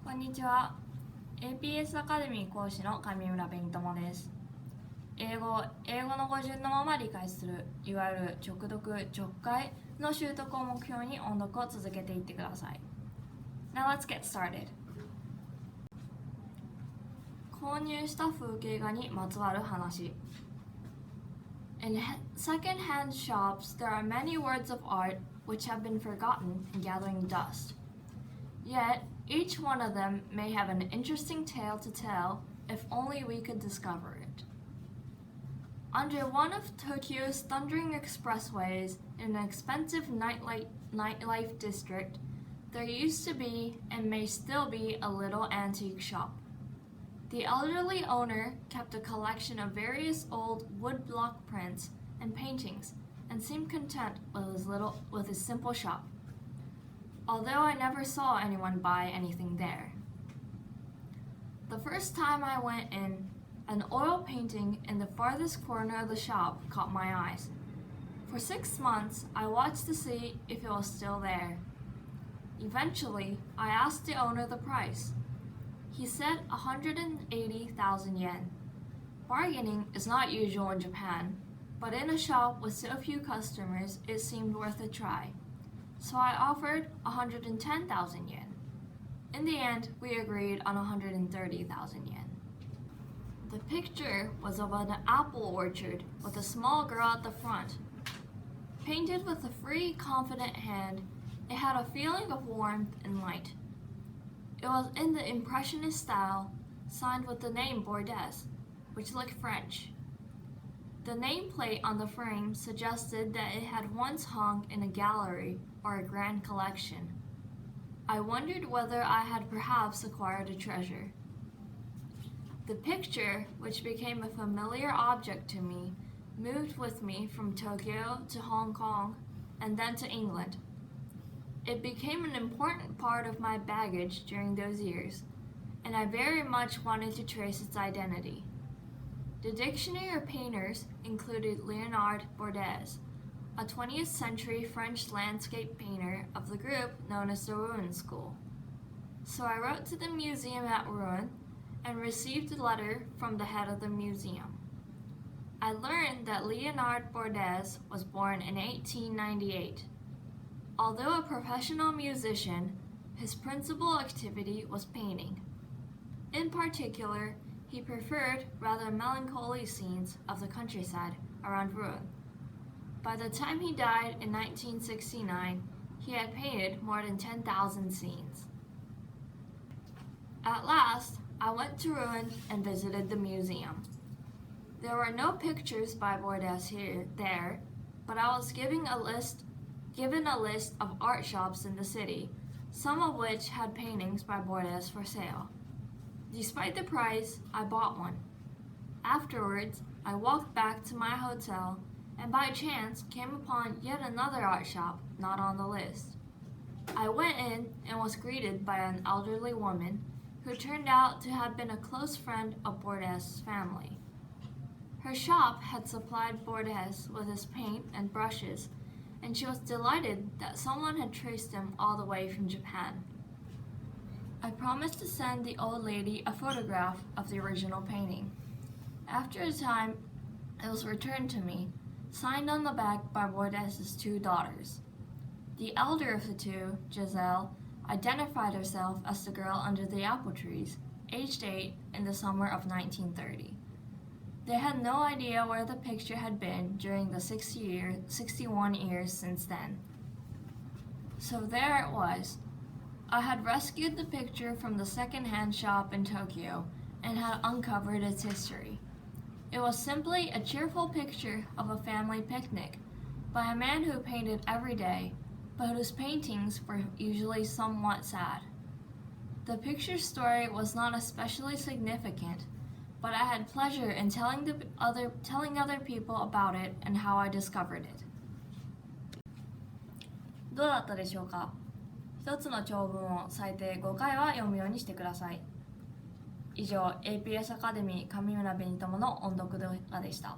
こんにちは。aps アカデミー講師の上村紅巴です。英語を英語の語順のまま理解する、いわゆる直読直解の習得を目標に音読を続けていってください。Now let's get started. 購入した風景画にまつわる話。In second-hand shops, there are many words of art which have been forgotten and gathering dust. Yet, each one of them may have an interesting tale to tell if only we could discover it. Under one of Tokyo's thundering expressways in an expensive nightlife district, there used to be and may still be a little antique shop. The elderly owner kept a collection of various old woodblock prints and paintings and seemed content with his simple shop, although I never saw anyone buy anything there. The first time I went in, an oil painting in the farthest corner of the shop caught my eyes. For 6 months, I watched to see if it was still there. Eventually, I asked the owner the price. He said 180,000 yen. Bargaining is not usual in Japan, but in a shop with so few customers, it seemed worth a try. So I offered 110,000 yen. In the end, we agreed on 130,000 yen. The picture was of an apple orchard with a small girl at the front. Painted with a free, confident hand, it had a feeling of warmth and light. It was in the Impressionist style, signed with the name Bordes, which looked French. The nameplate on the frame suggested that it had once hung in a gallery or a grand collection. I wondered whether I had perhaps acquired a treasure. The picture, which became a familiar object to me, moved with me from Tokyo to Hong Kong and then to England. It became an important part of my baggage during those years, and I very much wanted to trace its identity. The dictionary of painters included Léonard Bordes, a 20th century French landscape painter of the group known as the Rouen School. So I wrote to the museum at Rouen and received a letter from the head of the museum. I learned that Léonard Bordes was born in 1898. Although a professional musician, his principal activity was painting. In particular, he preferred rather melancholy scenes of the countryside around Rouen. By the time he died in 1969, he had painted more than 10,000 scenes. At last, I went to Rouen and visited the museum. There were no pictures by Bordes there, but I was given a list of art shops in the city, some of which had paintings by Bordes for sale. Despite the price, I bought one. Afterwards, I walked back to my hotel and by chance came upon yet another art shop not on the list. I went in and was greeted by an elderly woman who turned out to have been a close friend of Bordes' family. Her shop had supplied Bordes with his paint and brushes, and she was delighted that someone had traced him all the way from Japan. I promised to send the old lady a photograph of the original painting. After a time, it was returned to me, signed on the back by Bordes' 2 daughters. The elder of the two, Giselle, identified herself as the girl under the apple trees, aged 8, in the summer of 1930. They had no idea where the picture had been during the 61 years since then. So there it was. I had rescued the picture from the second-hand shop in Tokyo and had uncovered its history. It was simply a cheerful picture of a family picnic by a man who painted every day, but whose paintings were usually somewhat sad. The picture's story was not especially significant, but I had pleasure in telling other people about it and how I discovered it. どうだったでしょうか？一つの長文を最低5回は読むようにしてください。以上、aps アカデミー上村紅友の音読動画でした。